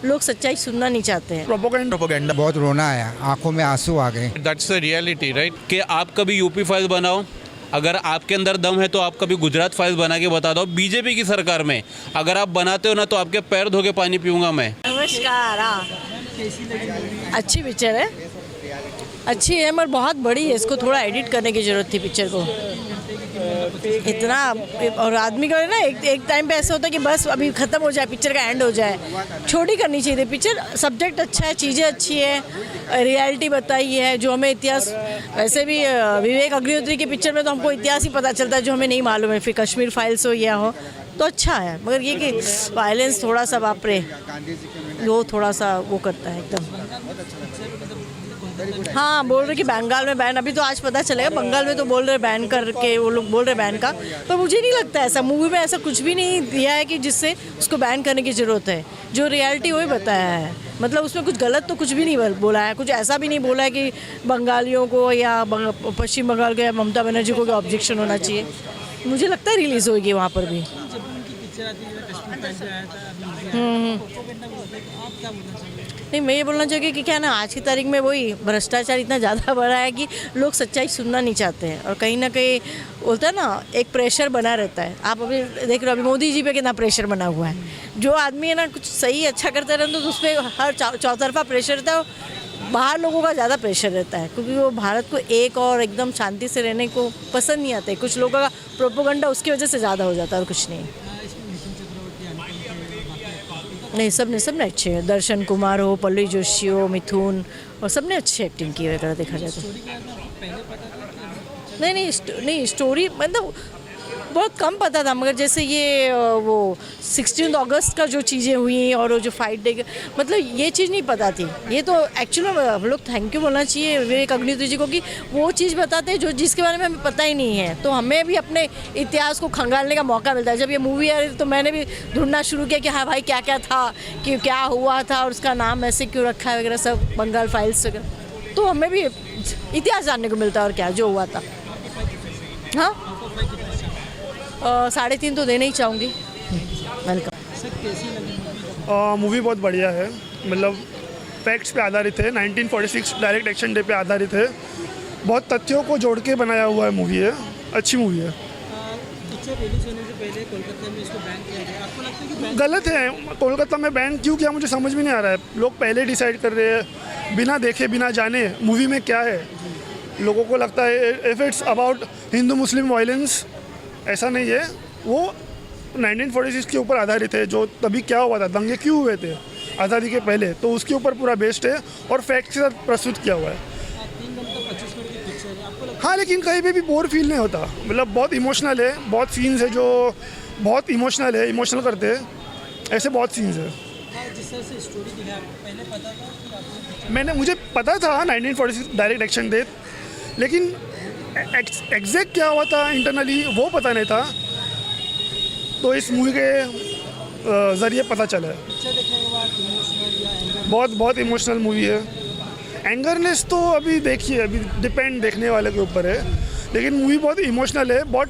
लोग सच्चाई सुनना नहीं चाहते हैं। प्रोपोगेंडा बहुत रोना आया, आंखों में आंसू आ गए। दैट्स द रियलिटी राइट कि आप कभी यूपी फाइल बनाओ, अगर आपके अंदर दम है तो आप कभी गुजरात फाइल बना के बता दो। बीजेपी की सरकार में अगर आप बनाते हो ना तो आपके पैर धो के पानी पीऊंगा मैं। नमस्कार। अच्छी पिक्चर है, अच्छी है मगर बहुत बड़ी है, इसको थोड़ा एडिट करने की ज़रूरत थी पिक्चर को। इतना और आदमी का ना एक टाइम पे ऐसा होता है कि बस अभी ख़त्म हो जाए, पिक्चर का एंड हो जाए। छोटी करनी चाहिए थी पिक्चर। सब्जेक्ट अच्छा है, चीज़ें अच्छी है, रियलिटी बताई है जो हमें इतिहास। वैसे भी विवेक अग्निहोत्री की पिक्चर में तो हमको इतिहास ही पता चलता है जो हमें नहीं मालूम है, फिर कश्मीर फाइल्स हो या हो तो अच्छा है। मगर ये कि वायलेंस थोड़ा सा बाप रे, वो थोड़ा सा वो करता है एकदम। हाँ, बोल रहे कि बंगाल में बैन, अभी तो आज पता चलेगा। बंगाल में तो बोल रहे बैन करके, वो लोग बोल रहे बैन का, पर मुझे नहीं लगता ऐसा। मूवी में ऐसा कुछ भी नहीं दिया है कि जिससे उसको बैन करने की ज़रूरत है। जो रियलिटी वही बताया है, मतलब उसमें कुछ गलत तो कुछ भी नहीं बोला है। कुछ ऐसा भी नहीं बोला है कि बंगालियों को या पश्चिम बंगाल के या ममता बनर्जी को ऑब्जेक्शन होना चाहिए। मुझे लगता है रिलीज़ होगी वहाँ पर भी। नहीं, मैं ये बोलना चाहूँगी कि क्या ना, आज की तारीख में वही भ्रष्टाचार इतना ज़्यादा बढ़ा है कि लोग सच्चाई सुनना नहीं चाहते हैं। और कहीं ना कहीं बोलता है ना, एक प्रेशर बना रहता है। आप अभी देख रहे हो, अभी मोदी जी पे कितना प्रेशर बना हुआ है। जो आदमी है ना कुछ सही अच्छा करता रहता है तो उस पर हर चौतरफा प्रेशर रहता है। बाहर लोगों का ज़्यादा प्रेशर रहता है क्योंकि वो भारत को एक और एकदम शांति से रहने को पसंद नहीं आते। कुछ लोगों का प्रोपोगंडा उसकी वजह से ज़्यादा हो जाता है और कुछ नहीं। नहीं, सब ने अच्छे हैं। दर्शन कुमार हो, पल्लवी जोशी हो, मिथुन, और सब ने अच्छी एक्टिंग की है अगर देखा जाए तो। नहीं, स्टोरी मतलब बहुत कम पता था। मगर जैसे ये वो 16 अगस्त का जो चीज़ें हुई और वो जो फाइट डे, मतलब ये चीज़ नहीं पता थी। ये तो एक्चुअली हम लोग थैंक यू बोलना चाहिए विवेक अग्निहोत्री जी को कि वो चीज़ बताते हैं जो जिसके बारे में हमें पता ही नहीं है। तो हमें भी अपने इतिहास को खंगालने का मौका मिलता है। जब ये मूवी आई तो मैंने भी ढूंढना शुरू किया कि हाँ भाई क्या क्या था, कि क्या हुआ था और उसका नाम ऐसे क्यों रखा है वगैरह सब, बंगाल फाइल्स वगैरह। तो हमें भी इतिहास जानने को मिलता है और क्या जो हुआ था। हाँ, 3.5 तो देना ही चाहूँगी। वेलकम। मूवी बहुत बढ़िया है, मतलब फैक्ट्स पे आधारित है। 1946 डायरेक्ट एक्शन डे पे आधारित है। बहुत तथ्यों को जोड़ के बनाया हुआ है मूवी है, अच्छी मूवी है। पिक्चर रिलीज होने से पहले कोलकाता में इसको बैन किया गया, आपको लगता है कि गलत है। कोलकाता में बैन क्यों किया मुझे समझ में नहीं आ रहा है। लोग पहले डिसाइड कर रहे हैं बिना देखे बिना जाने मूवी में क्या है। लोगों को लगता है if it's about Hindu Muslim violence, ऐसा नहीं है। वो 1946 के ऊपर आधारित है, जो तभी क्या हुआ था, दंगे क्यों हुए थे आज़ादी के पहले, तो उसके ऊपर पूरा बेस्ड है और फैक्ट के साथ प्रस्तुत किया हुआ है। 3 घंटा 25 मिनट की पिक्चर है, आपको लगता हाँ, लेकिन कहीं पे भी बोर फील नहीं होता। मतलब बहुत इमोशनल है, बहुत सीन्स है जो बहुत इमोशनल है, इमोशनल करते हैं, ऐसे बहुत सीन्स है। है जिस तरह से स्टोरी दिखा है, आपको पहले पता था कि आपको मुझे पता था 1946 डायरेक्ट एक्शन डे, लेकिन एग्जैक्ट क्या हुआ था इंटरनली वो पता नहीं था। तो इस मूवी के ज़रिए पता चला है। पिक्चर देखने के बाद इमोशनल या एंगर बहुत इमोशनल मूवी है। एंगरनेस तो अभी देखिए, अभी डिपेंड देखने वाले के ऊपर है, लेकिन मूवी बहुत इमोशनल है, बहुत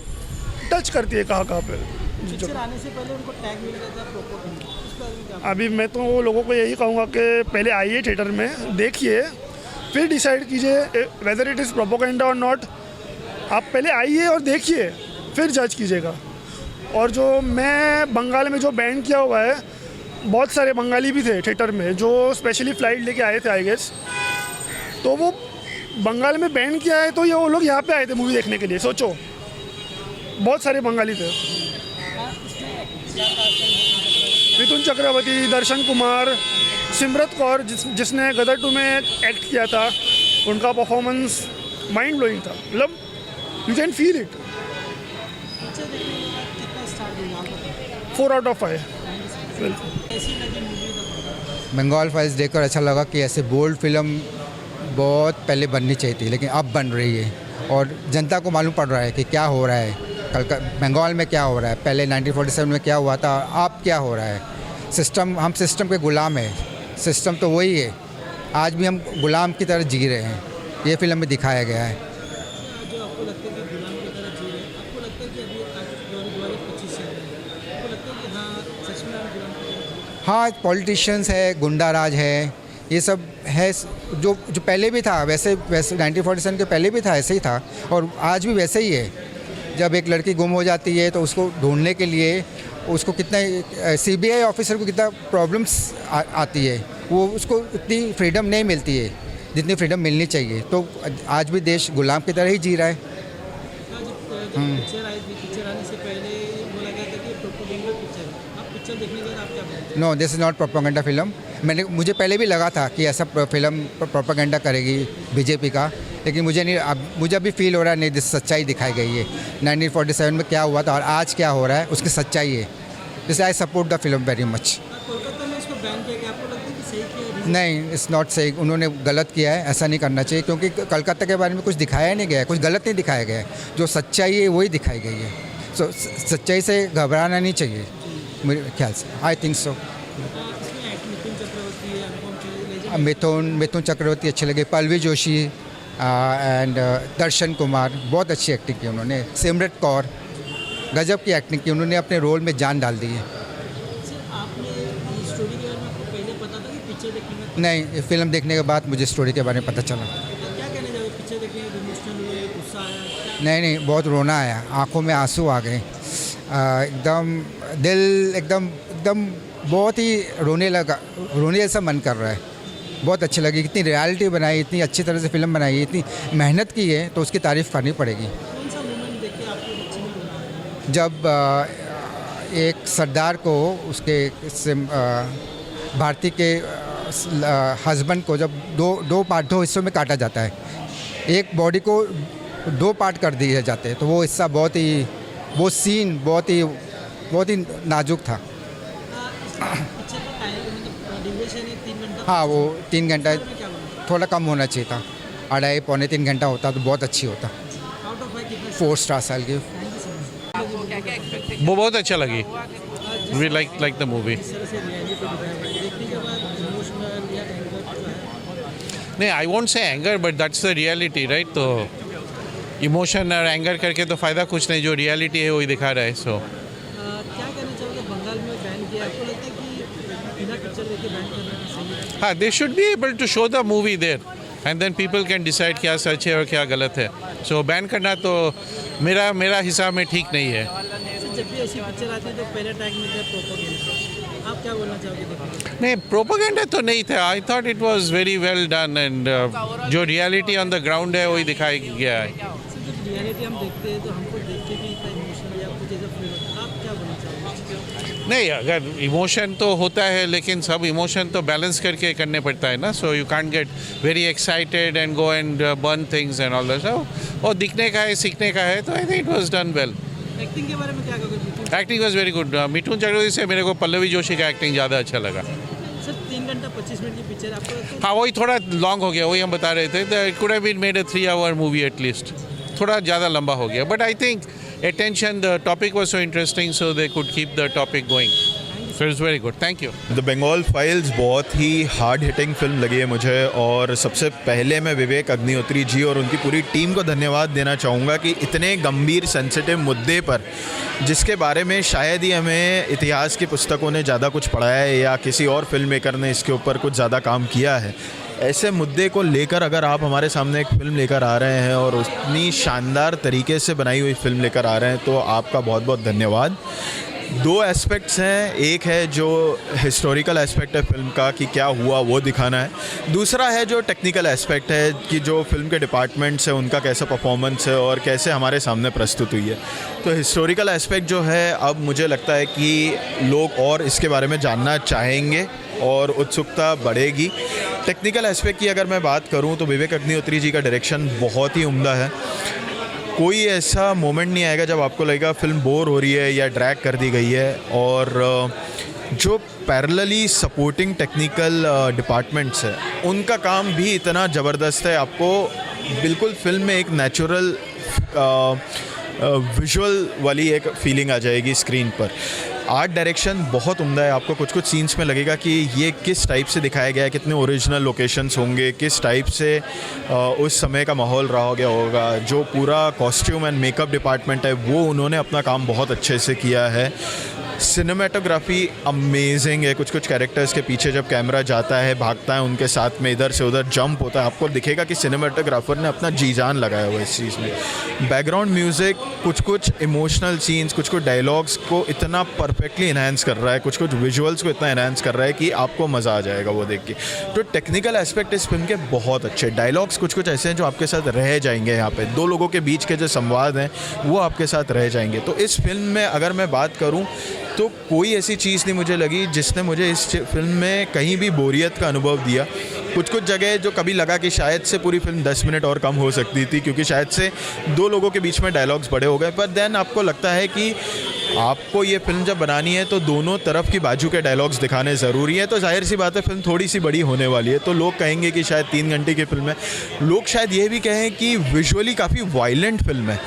टच करती है कहाँ पे। पिक्चर आने से पहले उनको टैग मिल गया था प्रोपोगेंडा, उस बारे में क्या? अभी मैं तो लोगों को यही कहूँगा कि पहले आइए थिएटर में, देखिए, फिर डिसाइड कीजिए वेदर इट इज़ प्रोपोगेंडा और नॉट। आप पहले आइए और देखिए, फिर जज कीजिएगा। और जो मैं बंगाल में जो बैन किया हुआ है, बहुत सारे बंगाली भी थे थिएटर में जो स्पेशली फ़्लाइट लेके आए थे आई गेस। तो वो बंगाल में बैन किया है तो ये वो लोग यहाँ पे आए थे मूवी देखने के लिए। सोचो, बहुत सारे बंगाली थे। मिथुन चक्रवर्ती, दर्शन कुमार, सिमरत कौर जिसने गदर 2 में एक्ट किया था, उनका परफॉर्मेंस माइंड ब्लोइंग था। मतलब you can feel it. Picture देखने के बाद कितना स्टार देंगे आप बताइए? 4 out of 5। कैसी लगी मूवी? बंगाल फाइल्स देखकर अच्छा लगा कि ऐसे बोल्ड फिल्म बहुत पहले बननी चाहिए थी, लेकिन अब बन रही है और जनता को मालूम पड़ रहा है कि क्या हो रहा है बंगाल में, क्या हो रहा है, पहले 1947 में क्या हुआ था, अब क्या हो रहा है। हम सिस्टम के गुलाम हैं, सिस्टम तो वही है, आज भी हम गुलाम की तरह जी रहे हैं। ये फिल्म में दिखाया गया है। जो आपको लगता है कि गुलाम की तरह जी रहे हैं, आपको लगता है कि अभी आज 2025 चल रहा है, आपको लगता है कि हाँ सच में आप गुलाम की तरह जी रहे हैं? हाँ पॉलिटिशियंस है, गुंडा राज है, ये सब है जो पहले भी था, वैसे 1947 के पहले भी था, ऐसे ही था और आज भी वैसे ही है। जब एक लड़की गुम हो जाती है तो उसको ढूंढने के लिए उसको कितना सीबीआई ऑफिसर को कितना प्रॉब्लम्स आती है, वो उसको इतनी फ्रीडम नहीं मिलती है जितनी फ्रीडम मिलनी चाहिए। तो आज भी देश गुलाम की तरह ही जी रहा है। पिक्चर आई थी, पिक्चर आने से पहले बोला गया था कि प्रोपेगेंडा पिक्चर है। आप पिक्चर देखने के बाद आप क्या बोलते हैं? No, this is not propaganda film. मुझे पहले भी लगा था कि ऐसा फिल्म प्रोपेगेंडा करेगी बीजेपी का, लेकिन मुझे अभी फील हो रहा है नहीं, दिस सच्चाई दिखाई गई है। 1947 में क्या हुआ था और आज क्या हो रहा है उसकी सच्चाई है। This I support the film very much. Kolkata में इसको बैन किया गया, आपको लगता है कि सही किया? नहीं, इट्स नॉट सही, उन्होंने गलत किया है, ऐसा नहीं करना चाहिए क्योंकि कलकत्ता के बारे में कुछ दिखाया नहीं गया है, कुछ गलत नहीं दिखाया गया है, जो सच्चाई है वही दिखाई गई है। सो सच्चाई से घबराना नहीं चाहिए मेरे ख्याल से। I think so. इसमें मिथुन चक्रवर्ती है, अनुपम खेर, मिथुन चक्रवर्ती अच्छे लगे, पल्लवी जोशी एंड दर्शन कुमार, बहुत अच्छी एक्टिंग की उन्होंने। सिमरत कौर गजब की एक्टिंग की, उन्होंने अपने रोल में जान डाल दी है। आपने स्टोरी के बारे में आपको पहले पता था कि पिक्चर देखने में? नहीं, फिल्म देखने के बाद मुझे स्टोरी के बारे में पता चला। क्या कहना चाहोगे? पिक्चर देखने में इमोशनल हुए, गुस्सा आया? नहीं, बहुत रोना आया, आंखों में आंसू आ गए, एकदम दिल एकदम बहुत ही रोने जैसा मन कर रहा है। बहुत अच्छी लगी, इतनी रियलिटी बनाई, इतनी अच्छी तरह से फिल्म बनाई, इतनी मेहनत की है तो उसकी तारीफ़ करनी पड़ेगी। कौन सा मोमेंट देख के आपको अच्छी लगी? जब एक सरदार को उसके भारती के हस्बैंड को जब दो हिस्सों में काटा जाता है, एक बॉडी को 2 पार्ट कर दिए जाते हैं, तो वो हिस्सा वो सीन बहुत ही नाजुक था। पिक्चर का टाइम ड्यूरेशन है 3 घंटा। हाँ, वो 3 घंटा में क्या बोलूं? थोड़ा कम होना चाहिए था, 2.5 पौने 3 घंटा होता तो बहुत अच्छी होता। आउट ऑफ 5 कितना? 4 स्टार साल की। वो बहुत अच्छा लगी। We like the movie. इस तरह से रियलिटी दिखाया गया, देखने के बाद इमोशनल या एंगर जो है? नहीं, I won't say anger, but that's the reality, right? तो इमोशन और एंगर करके तो फ़ायदा कुछ नहीं, जो रियलिटी है वही दिखा रहा है। सो क्या कहना चाहोगे? बंगाल में बैन किया, आपको लगता है कि बिना पिक्चर देखे बैन करना सही है? हाँ, they should be able to show the movie there and then people can decide क्या सच है और क्या गलत है। सो बैन करना तो मेरा हिसाब में ठीक नहीं है। सर, जब भी ऐसी पिक्चर आती है तो पहले टैग में था प्रोपेगेंडा, आप क्या बोलना चाहोगे देखने? नहीं, प्रोपेगेंडा तो नहीं था। I thought it was very well done and जो रियलिटी ऑन द ग्राउंड है वही दिखाया गया है। सर, जब रियलिटी हम देखते हैं तो हमको देख के भी इतना इमोशनल या कुछ ऐसा फील होता है, आप क्या बोलना चाहोगे? नहीं, अगर इमोशन तो होता है लेकिन सब इमोशन तो बैलेंस करके करने पड़ता है ना। So you can't get very excited and go and burn things and all that. और दिखने का है, सीखने का है, तो I think it was done well. Acting के बारे में क्या कहोगे? Acting was very good. Mithun Chakraborty से मेरे को पल्लवी जोशी का एक्टिंग ज़्यादा अच्छा लगा। सर, 3 घंटा 25 मिनट की पिक्चर आपको लगता है? हाँ, वही थोड़ा लॉन्ग हो गया, वही हम बता रहे थे। It could have been made a 3 hour movie at least. थोड़ा ज़्यादा लंबा हो गया, but I think attention, the topic was so interesting, so they could keep the topic going. So it's very good. Thank you. The Bengal files बहुत ही hard hitting film लगी है मुझे, और सबसे पहले मैं विवेक अग्निहोत्री जी और उनकी पूरी टीम को धन्यवाद देना चाहूँगा कि इतने गंभीर सेंसिटिव मुद्दे पर, जिसके बारे में शायद ही हमें इतिहास की पुस्तकों ने ज़्यादा कुछ पढ़ाया है या किसी और फिल्म मेकर ने इसके ऊपर कुछ ज़्यादा काम किया है, ऐसे मुद्दे को लेकर अगर आप हमारे सामने एक फ़िल्म लेकर आ रहे हैं और उतनी शानदार तरीके से बनाई हुई फ़िल्म लेकर आ रहे हैं, तो आपका बहुत बहुत धन्यवाद। 2 एस्पेक्ट्स हैं, एक है जो हिस्टोरिकल एस्पेक्ट है फिल्म का कि क्या हुआ वो दिखाना है, दूसरा है जो टेक्निकल एस्पेक्ट है कि जो फिल्म के डिपार्टमेंट्स है उनका कैसा परफॉर्मेंस है और कैसे हमारे सामने प्रस्तुत हुई है। तो हिस्टोरिकल एस्पेक्ट जो है, अब मुझे लगता है कि लोग और इसके बारे में जानना चाहेंगे और उत्सुकता बढ़ेगी। टेक्निकल एस्पेक्ट की अगर मैं बात करूं तो विवेक अग्निहोत्री जी का डायरेक्शन बहुत ही उम्दा है। कोई ऐसा मोमेंट नहीं आएगा जब आपको लगेगा फिल्म बोर हो रही है या ड्रैग कर दी गई है, और जो पैरेलली सपोर्टिंग टेक्निकल डिपार्टमेंट्स है उनका काम भी इतना ज़बरदस्त है, आपको बिल्कुल फिल्म में एक नेचुरल विजुअल वाली एक फीलिंग आ जाएगी स्क्रीन पर। आर्ट डायरेक्शन बहुत उम्दा है, आपको कुछ कुछ सीन्स में लगेगा कि ये किस टाइप से दिखाया गया है, कितने ओरिजिनल लोकेशंस होंगे, किस टाइप से उस समय का माहौल रहा गया होगा। जो पूरा कॉस्ट्यूम एंड मेकअप डिपार्टमेंट है वो उन्होंने अपना काम बहुत अच्छे से किया है। सिनेमेटोग्राफी अमेजिंग है। कुछ कुछ कैरेक्टर्स के पीछे जब कैमरा जाता है, भागता है उनके साथ में, इधर से उधर जंप होता है, आपको दिखेगा कि सिनेमेटोग्राफर ने अपना जी जान लगाया हुआ है इस चीज़ में। बैकग्राउंड म्यूज़िक कुछ कुछ इमोशनल सीन्स, कुछ कुछ डायलॉग्स को इतना परफेक्टली इन्हांस कर रहा है, कुछ कुछ विजुअल्स को इतना इन्हांस कर रहा है कि आपको मज़ा आ जाएगा वो देख के। तो टेक्निकल एस्पेक्ट इस फिल्म के बहुत अच्छे। डायलॉग्स कुछ कुछ ऐसे हैं जो आपके साथ रह जाएंगे। यहाँ पे दो लोगों के बीच के जो संवाद हैं वो आपके साथ रह जाएंगे। तो इस फिल्म में अगर मैं बात करूँ तो कोई ऐसी चीज़ नहीं मुझे लगी जिसने मुझे इस फिल्म में कहीं भी बोरियत का अनुभव दिया। कुछ कुछ जगह जो कभी लगा कि शायद से पूरी फिल्म 10 मिनट और कम हो सकती थी, क्योंकि शायद से दो लोगों के बीच में डायलॉग्स बड़े हो गए। पर देन आपको लगता है कि आपको ये फिल्म जब बनानी है तो दोनों तरफ की बाजू के डायलॉग्स दिखाने ज़रूरी है। तो जाहिर सी बात है फिल्म थोड़ी सी बड़ी होने वाली है। तो लोग कहेंगे कि शायद 3 घंटे की फिल्म है, लोग शायद ये भी कहें कि विजुअली काफ़ी वायलेंट फिल्म है।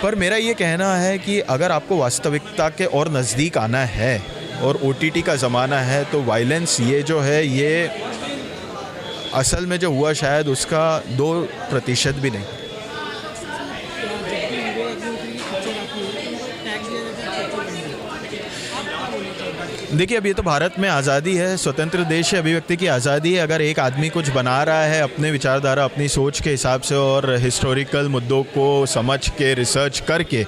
पर मेरा ये कहना है कि अगर आपको वास्तविकता के और नज़दीक आना है और OTT का ज़माना है तो वायलेंस ये जो है ये असल में जो हुआ शायद उसका 2% भी नहीं। देखिए, अब ये तो भारत में आज़ादी है, स्वतंत्र देश है, अभिव्यक्ति की आज़ादी है। अगर एक आदमी कुछ बना रहा है अपने विचारधारा, अपनी सोच के हिसाब से और हिस्टोरिकल मुद्दों को समझ के, रिसर्च करके,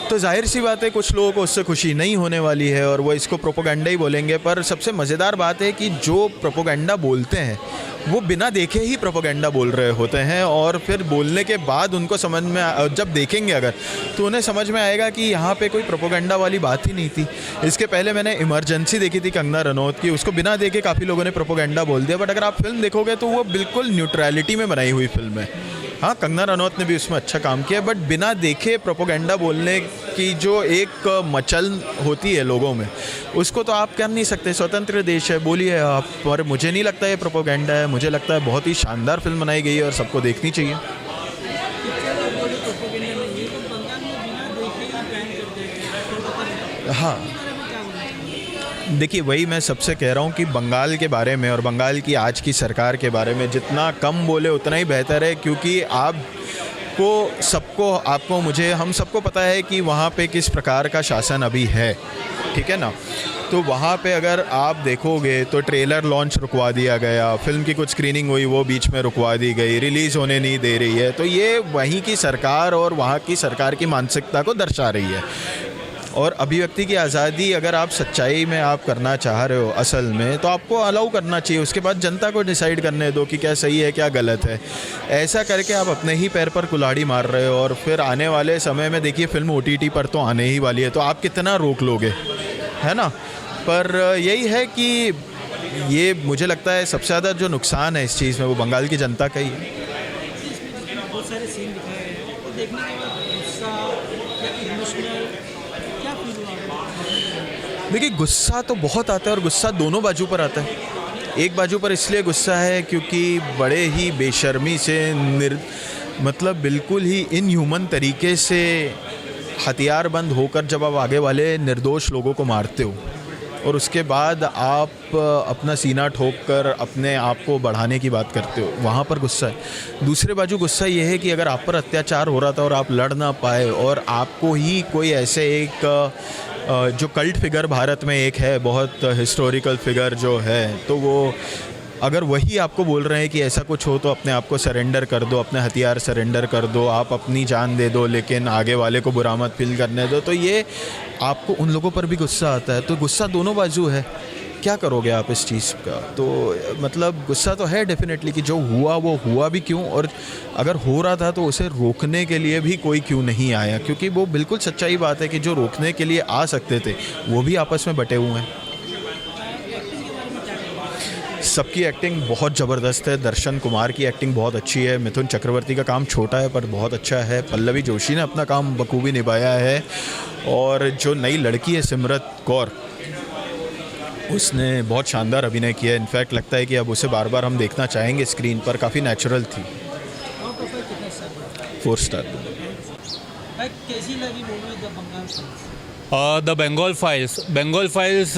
तो जाहिर सी बात है कुछ लोगों को उससे खुशी नहीं होने वाली है और वो इसको प्रोपोगंडा ही बोलेंगे। पर सबसे मज़ेदार बात है कि जो प्रोपोगंडा बोलते हैं वो बिना देखे ही प्रोपोगंडा बोल रहे होते हैं, और फिर बोलने के बाद उनको समझ में, जब देखेंगे अगर, तो उन्हें समझ में आएगा कि यहाँ पे कोई प्रोपोगंडा वाली बात ही नहीं थी। इसके पहले मैंने इमरजेंसी देखी थी कंगना रनौत की, उसको बिना देखे काफ़ी लोगों ने प्रोपोगंडा बोल दिया। बट अगर आप फिल्म देखोगे तो वो बिल्कुल न्यूट्रलिटी में बनाई हुई फिल्म है। हाँ, कंगना रनौत ने भी उसमें अच्छा काम किया, बट बिना देखे प्रोपोगंडा बोलने की जो एक मचल होती है लोगों में, उसको तो आप कर नहीं सकते। स्वतंत्र देश है, बोलिए आप। पर मुझे नहीं लगता ये प्रोपोगंडा है, मुझे लगता है बहुत ही शानदार फिल्म बनाई गई है और सबको देखनी चाहिए। हाँ, देखिए, वही मैं सबसे कह रहा हूँ कि बंगाल के बारे में और बंगाल की आज की सरकार के बारे में जितना कम बोले उतना ही बेहतर है, क्योंकि आपको मुझे हम सबको पता है कि वहाँ पे किस प्रकार का शासन अभी है, ठीक है ना। तो वहाँ पे अगर आप देखोगे तो ट्रेलर लॉन्च रुकवा दिया गया, फिल्म की कुछ स्क्रीनिंग हुई वो बीच में रुकवा दी गई, रिलीज़ होने नहीं दे रही है। तो ये वहीं की सरकार और वहाँ की सरकार की मानसिकता को दर्शा रही है। और अभिव्यक्ति की आज़ादी अगर आप सच्चाई में आप करना चाह रहे हो असल में, तो आपको अलाउ करना चाहिए। उसके बाद जनता को डिसाइड करने दो कि क्या सही है क्या गलत है। ऐसा करके आप अपने ही पैर पर कुल्हाड़ी मार रहे हो। और फिर आने वाले समय में देखिए फिल्म OTT पर तो आने ही वाली है, तो आप कितना रोक लोगे, है ना। पर यही है कि ये मुझे लगता है सबसे ज़्यादा जो नुकसान है इस चीज़ में वो बंगाल की जनता का ही है। बहुत सारे सीन दिखाए हैं और देखने के बाद गुस्सा या इमोशनल क्या फील हुआ? देखिए, गुस्सा तो बहुत आता है और गुस्सा दोनों बाजू पर आता है। एक बाजू पर इसलिए गुस्सा है क्योंकि बड़े ही बेशर्मी से मतलब बिल्कुल ही इनह्यूमन तरीके से हथियारबंद होकर जब आप आगे वाले निर्दोष लोगों को मारते हो और उसके बाद आप अपना सीना ठोक कर अपने आप को बढ़ाने की बात करते हो, वहाँ पर गुस्सा है। दूसरे बाजू गुस्सा ये है कि अगर आप पर अत्याचार हो रहा था और आप लड़ ना पाए और आपको ही कोई ऐसे एक जो कल्ट फिगर भारत में एक है, बहुत हिस्टोरिकल फिगर जो है, तो वो अगर वही आपको बोल रहे हैं कि ऐसा कुछ हो तो अपने आप को सरेंडर कर दो, अपने हथियार सरेंडर कर दो, आप अपनी जान दे दो, लेकिन आगे वाले को बुरा मत फील करने दो, तो ये आपको उन लोगों पर भी गुस्सा आता है। तो गुस्सा दोनों बाजू है, क्या करोगे आप इस चीज़ का। तो मतलब गुस्सा तो है डेफिनेटली कि जो हुआ वो हुआ भी क्यों, और अगर हो रहा था तो उसे रोकने के लिए भी कोई क्यों नहीं आया, क्योंकि वो बिल्कुल सच्चाई बात है कि जो रोकने के लिए आ सकते थे वो भी आपस में बटे हुए हैं। सबकी एक्टिंग बहुत ज़बरदस्त है। दर्शन कुमार की एक्टिंग बहुत अच्छी है। मिथुन चक्रवर्ती का काम छोटा है पर बहुत अच्छा है। पल्लवी जोशी ने अपना काम बखूबी निभाया है। और जो नई लड़की है सिमरत कौर, उसने बहुत शानदार अभिनय किया है। इनफैक्ट लगता है कि अब उसे बार बार हम देखना चाहेंगे स्क्रीन पर। काफ़ी नेचुरल थी। 4 स्टार। कैसी लगी movie the Bengal film? The Bengal files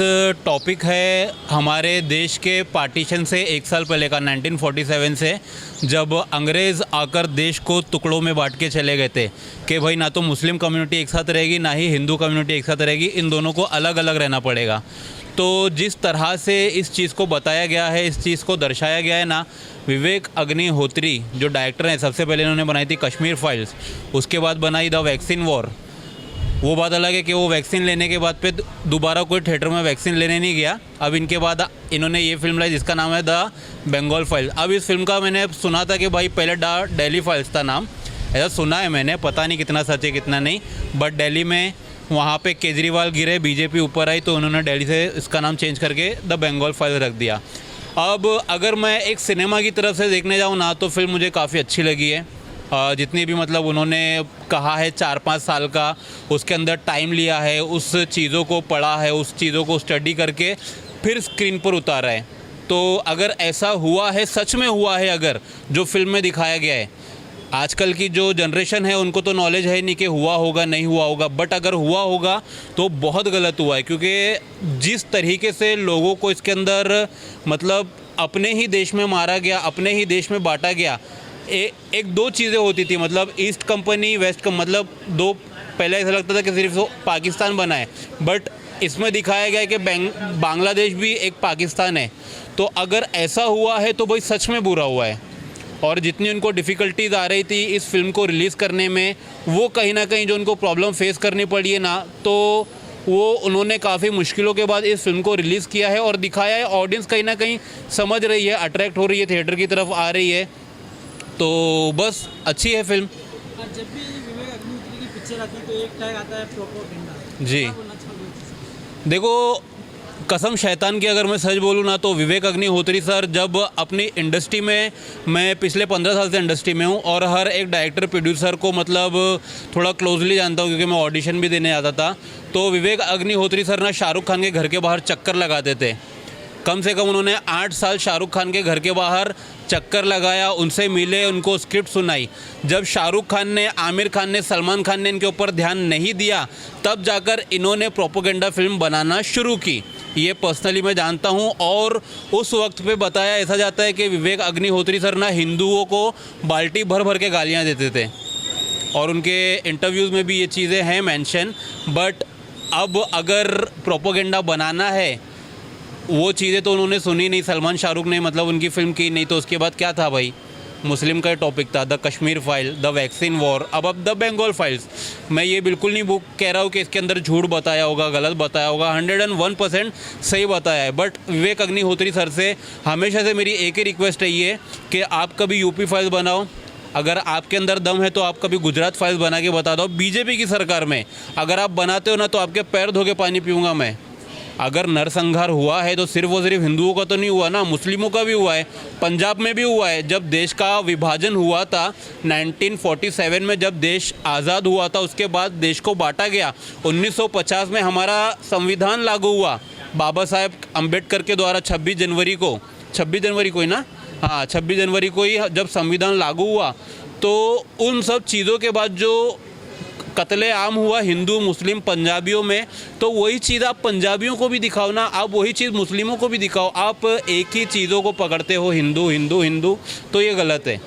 topic है हमारे देश के पार्टीशन से 1 साल पहले का 1947 से, जब अंग्रेज़ आकर देश को टुकड़ों में बांट के चले गए थे कि भाई ना तो मुस्लिम कम्युनिटी एक साथ रहेगी ना ही हिंदू कम्युनिटी एक साथ रहेगी, इन दोनों को अलग अलग रहना पड़ेगा। तो जिस तरह से इस चीज़ को बताया गया है, इस चीज़ को दर्शाया गया है ना, विवेक अग्निहोत्री जो डायरेक्टर हैं, सबसे पहले इन्होंने बनाई थी कश्मीर फाइल्स, उसके बाद बनाई द वैक्सीन वॉर। वो बात अलग है कि वो वैक्सीन लेने के बाद पे दोबारा कोई थिएटर में वैक्सीन लेने नहीं गया। अब इनके बाद इन्होंने ये फिल्म लाई जिसका नाम है द बंगाल फाइल्स। अब इस फिल्म का मैंने सुना था कि भाई पहले दिल्ली फाइल्स था नाम, ऐसा सुना है मैंने, पता नहीं कितना सच है कितना नहीं, बट दिल्ली में वहाँ पे केजरीवाल गिरे, बीजेपी ऊपर आई, तो उन्होंने दिल्ली से इसका नाम चेंज करके द बंगाल फाइल्स रख दिया। अब अगर मैं एक सिनेमा की तरफ से देखने जाऊँ ना, तो फिल्म मुझे काफ़ी अच्छी लगी है। जितनी भी मतलब उन्होंने कहा है 4-5 साल का उसके अंदर टाइम लिया है, उस चीज़ों को पढ़ा है, उस चीज़ों को स्टडी करके फिर स्क्रीन पर उतारा है। तो अगर ऐसा हुआ है, सच में हुआ है, अगर जो फिल्म में दिखाया गया है, आजकल की जो जनरेशन है उनको तो नॉलेज है नहीं कि हुआ होगा नहीं हुआ होगा, बट अगर हुआ होगा तो बहुत गलत हुआ है, क्योंकि जिस तरीके से लोगों को इसके अंदर मतलब अपने ही देश में मारा गया, अपने ही देश में बांटा गया। एक दो चीज़ें होती थी, मतलब ईस्ट कंपनी वेस्ट का मतलब दो, पहले ऐसा लगता था कि सिर्फ पाकिस्तान बना है, बट इसमें दिखाया गया है कि बांग्लादेश भी एक पाकिस्तान है। तो अगर ऐसा हुआ है तो भाई सच में बुरा हुआ है। और जितनी उनको डिफ़िकल्टीज़ आ रही थी इस फिल्म को रिलीज़ करने में, वो कहीं ना कहीं जो उनको प्रॉब्लम फेस करनी पड़ी है ना, तो वो उन्होंने काफ़ी मुश्किलों के बाद इस फिल्म को रिलीज़ किया है और दिखाया है। ऑडियंस कहीं ना कहीं समझ रही है, अट्रैक्ट हो रही है, थिएटर की तरफ आ रही है, तो बस अच्छी है फिल्म। और जब भी विवेक अग्निहोत्री की पिक्चर आती है तो एक टैग आता है प्रोपेगेंडा। जी क्या बोलना चाहोगे? देखो, कसम शैतान की अगर मैं सच बोलूँ ना, तो विवेक अग्निहोत्री सर जब अपनी इंडस्ट्री में, मैं पिछले 15 साल से इंडस्ट्री में हूँ और हर एक डायरेक्टर प्रोड्यूसर को मतलब थोड़ा क्लोजली जानता हूँ, क्योंकि मैं ऑडिशन भी देने आता था। तो विवेक अग्निहोत्री सर ना शाहरुख खान के घर के बाहर चक्कर लगाते थे। कम से कम उन्होंने 8 साल शाहरुख खान के घर के बाहर चक्कर लगाया, उनसे मिले, उनको स्क्रिप्ट सुनाई। जब शाहरुख खान ने, आमिर खान ने, सलमान खान ने इनके ऊपर ध्यान नहीं दिया, तब जाकर इन्होंने प्रोपेगेंडा फिल्म बनाना शुरू की। ये पर्सनली मैं जानता हूँ। और उस वक्त पे बताया ऐसा जाता है कि विवेक अग्निहोत्री सर ना हिंदुओं को बाल्टी भर भर के गालियाँ देते थे, और उनके इंटरव्यूज़ में भी ये चीज़ें हैं मेंशन। बट अब अगर प्रोपेगेंडा बनाना है, वो चीज़ें तो उन्होंने सुनी नहीं, सलमान शाहरुख ने मतलब उनकी फ़िल्म की नहीं, तो उसके बाद क्या था भाई, मुस्लिम का टॉपिक था, the Kashmir file, the vaccine war, अब द बंगाल फाइल्स। मैं ये बिल्कुल नहीं बुक कह रहा हूँ कि इसके अंदर झूठ बताया होगा, गलत बताया होगा, 101% सही बताया है। बट विवेक अग्निहोत्री सर से हमेशा से मेरी एक ही रिक्वेस्ट रही है कि आप कभी यूपी फाइल्स बनाओ, अगर आपके अंदर दम है तो आप कभी गुजरात फाइल्स बना के बता दो। बीजेपी की सरकार में अगर आप बनाते हो ना, तो आपके पैर धो के पानी पीऊँगा मैं। अगर नरसंहार हुआ है तो सिर्फ हिंदुओं का तो नहीं हुआ ना, मुस्लिमों का भी हुआ है, पंजाब में भी हुआ है। जब देश का विभाजन हुआ था 1947 में, जब देश आज़ाद हुआ था, उसके बाद देश को बांटा गया। 1950 में हमारा संविधान लागू हुआ बाबा साहेब अम्बेडकर के द्वारा। 26 जनवरी को ही ना, हाँ 26 जनवरी को ही जब संविधान लागू हुआ, तो उन सब चीज़ों के बाद जो कत्ले आम हुआ हिंदू मुस्लिम पंजाबियों में, तो वही चीज़ आप पंजाबियों को भी दिखाओ ना, आप वही चीज़ मुस्लिमों को भी दिखाओ। आप एक ही चीज़ों को पकड़ते हो, हिंदू हिंदू हिंदू, तो ये गलत है।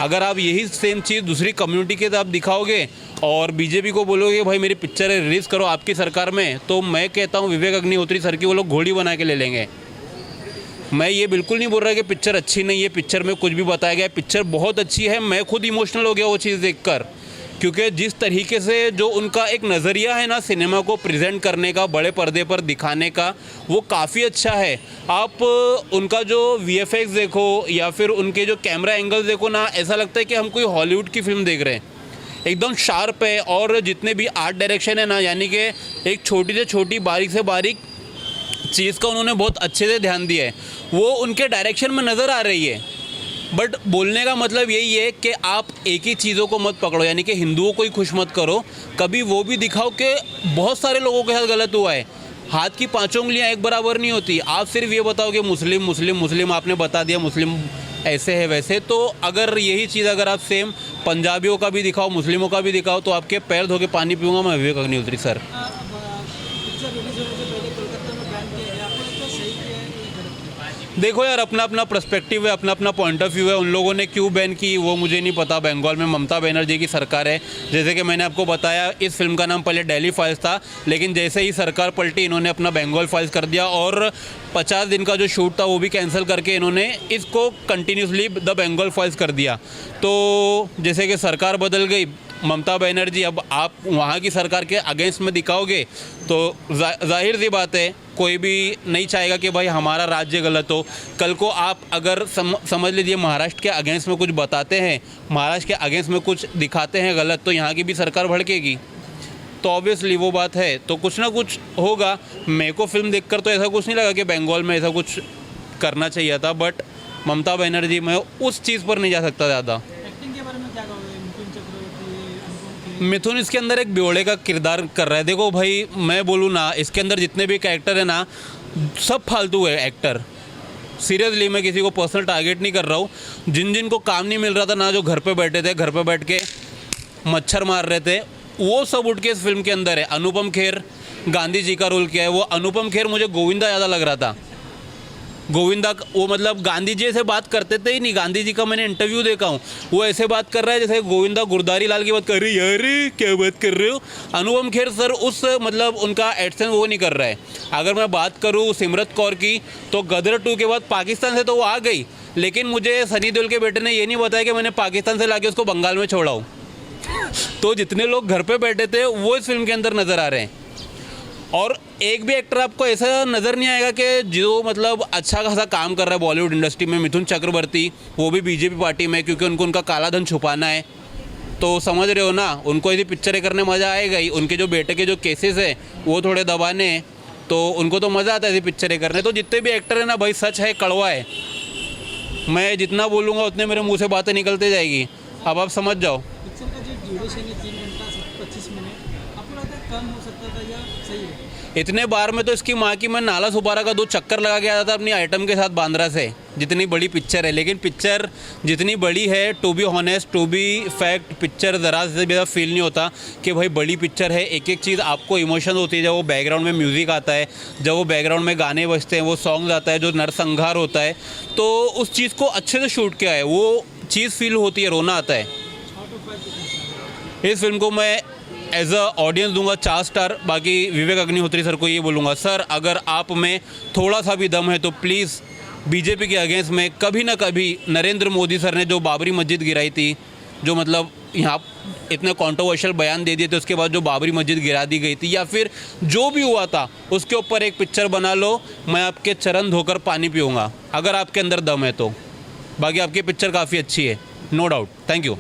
अगर आप यही सेम चीज़ दूसरी कम्युनिटी के आप दिखाओगे और बीजेपी को बोलोगे भाई मेरी पिक्चर रिलीज़ करो आपकी सरकार में, तो मैं कहता हूँ विवेक अग्निहोत्री सर की वो लोग घोड़ी बना के ले लेंगे। मैं ये बिल्कुल नहीं बोल रहा कि पिक्चर अच्छी नहीं है, पिक्चर में कुछ भी बताया गया है, पिक्चर बहुत अच्छी है। मैं खुद इमोशनल हो गया वो चीज़ देखकर, क्योंकि जिस तरीके से जो उनका एक नज़रिया है ना सिनेमा को प्रेजेंट करने का, बड़े पर्दे पर दिखाने का, वो काफ़ी अच्छा है। आप उनका जो VFX देखो या फिर उनके जो कैमरा एंगल्स देखो ना, ऐसा लगता है कि हम कोई हॉलीवुड की फिल्म देख रहे हैं। एकदम शार्प है। और जितने भी आर्ट डायरेक्शन है ना, यानी कि एक छोटी से छोटी, बारीक से बारीक चीज़ का उन्होंने बहुत अच्छे से ध्यान दिया है, वो उनके डायरेक्शन में नज़र आ रही है। बट बोलने का मतलब यही है कि आप एक ही चीज़ों को मत पकड़ो, यानी कि हिंदुओं को ही खुश मत करो, कभी वो भी दिखाओ कि बहुत सारे लोगों के साथ गलत हुआ है। हाथ की 5 उंगलियां एक बराबर नहीं होती। आप सिर्फ ये बताओ कि मुस्लिम मुस्लिम मुस्लिम, आपने बता दिया मुस्लिम ऐसे है वैसे, तो अगर यही चीज़ अगर आप सेम पंजाबियों का भी दिखाओ, मुस्लिमों का भी दिखाओ, तो आपके पैर धो के पानी पीऊँगा मैं विवेक अग्निहोत्री सर। देखो यार, अपना अपना पर्सपेक्टिव है, अपना अपना पॉइंट ऑफ व्यू है। उन लोगों ने क्यों बैन की वो मुझे नहीं पता। बंगाल में ममता बनर्जी की सरकार है, जैसे कि मैंने आपको बताया। इस फिल्म का नाम पहले दिल्ली फाइल्स था, लेकिन जैसे ही सरकार पलटी इन्होंने अपना बंगाल फाइल्स कर दिया और 50 दिन का जो शूट था वो भी कैंसिल करके इन्होंने इसको कंटिन्यूसली द बंगाल फाइल्स कर दिया। तो जैसे कि सरकार बदल गई, ममता बनर्जी अब आप वहाँ की सरकार के अगेंस्ट में दिखाओगे तो जाहिर सी बात है कोई भी नहीं चाहेगा कि भाई हमारा राज्य गलत हो। कल को आप अगर समझ लीजिए महाराष्ट्र के अगेंस्ट में कुछ बताते हैं, महाराष्ट्र के अगेंस्ट में कुछ दिखाते हैं गलत, तो यहाँ की भी सरकार भड़केगी। तो ऑब्वियसली वो बात है, तो कुछ ना कुछ होगा। मेरे को फिल्म देखकर तो ऐसा कुछ नहीं लगा कि बंगाल में ऐसा कुछ करना चाहिए था, बट ममता बनर्जी मैं उस चीज़ पर नहीं जा सकता ज़्यादा। एक्टिंग के बारे में क्या कहोगे? मिथुन चक्रवर्ती, अनुपम खेर। मिथुन इसके अंदर एक बेवड़े का किरदार कर रहा है। देखो भाई, मैं बोलूँ ना, इसके अंदर जितने भी कैरेक्टर है ना, सब फालतू है एक्टर। सीरियसली मैं किसी को पर्सनल टारगेट नहीं कर रहा हूँ। जिन जिन को काम नहीं मिल रहा था ना, जो घर पे बैठे थे, घर पे बैठ के मच्छर मार रहे थे, वो सब उठ के इस फिल्म के अंदर है। अनुपम खेर गांधी जी का रोल किया है। वो अनुपम खेर मुझे गोविंदा ज़्यादा लग रहा था। गोविंदा वो मतलब गांधी जी ऐसे बात करते थे ही नहीं। गांधी जी का मैंने इंटरव्यू देखा हूँ, वो ऐसे बात कर रहा है जैसे गोविंदा गुरदारी लाल की बात कर रही है। अरे क्या बात कर रहे हो? अनुपम खेर सर उस मतलब उनका एक्शन वो नहीं कर रहा है। अगर मैं बात करूँ सिमरत कौर की, तो गदर 2 के बाद पाकिस्तान से तो वो आ गई, लेकिन मुझे सनी देओल के बेटे ने ये नहीं बताया कि मैंने पाकिस्तान से लाके उसको बंगाल में छोड़ा हूँ। तो जितने लोग घर पे बैठे थे वो इस फिल्म के अंदर नज़र आ रहे हैं। और एक भी एक्टर आपको ऐसा नज़र नहीं आएगा कि जो मतलब अच्छा खासा काम कर रहा है बॉलीवुड इंडस्ट्री में। मिथुन चक्रवर्ती वो भी बीजेपी पार्टी में, क्योंकि उनको उनका काला धन छुपाना है। तो समझ रहे हो ना, उनको ऐसी पिक्चरें करने मज़ा आएगा ही। उनके जो बेटे के जो केसेस हैं वो थोड़े दबाने हैं, तो उनको तो मज़ा आता है ऐसी पिक्चरें करने। तो जितने भी एक्टर हैं ना भाई, सच है कड़वा है। मैं जितना बोलूँगा उतने मेरे मुँह से बातें निकलते जाएगी। अब आप समझ जाओ। पिक्चर का जो ड्यूरेशन है 3 घंटा 25 मिनट, आपको लगता है कम हो सकता था या सही है? इतने बार में तो इसकी माँ की मैं नाला सुपारा का 2 चक्कर लगा के आया था अपनी आइटम के साथ बांद्रा से, जितनी बड़ी पिक्चर है। लेकिन पिक्चर जितनी बड़ी है, to be honest, to be fact, picture ज़रा से ज़्यादा फील नहीं होता कि भाई बड़ी पिक्चर है। एक एक चीज़ आपको इमोशन होती है। जब वो बैकग्राउंड में म्यूज़िक आता है, जब वो बैकग्राउंड में गाने बजते हैं, वो सॉन्ग आता है, जो नरसंहार होता है, तो उस चीज़ को अच्छे से शूट किया है। वो चीज़ फील होती है, रोना आता है। इस फिल्म को मैं एज अ ऑडियंस दूंगा 4 स्टार। बाकी विवेक अग्निहोत्री सर को ये बोलूँगा, सर अगर आप में थोड़ा सा भी दम है तो प्लीज़ बीजेपी के अगेंस्ट में कभी ना कभी नरेंद्र मोदी सर ने जो बाबरी मस्जिद गिराई थी, जो मतलब यहाँ इतने कंट्रोवर्शियल बयान दे दिए थे, उसके बाद जो बाबरी मस्जिद गिरा दी गई थी, या फिर जो भी हुआ था उसके ऊपर एक पिक्चर बना लो। मैं आपके चरण धोकर पानी पीऊँगा अगर आपके अंदर दम है तो। बाकी आपकी पिक्चर काफ़ी अच्छी है, नो डाउट। Thank you.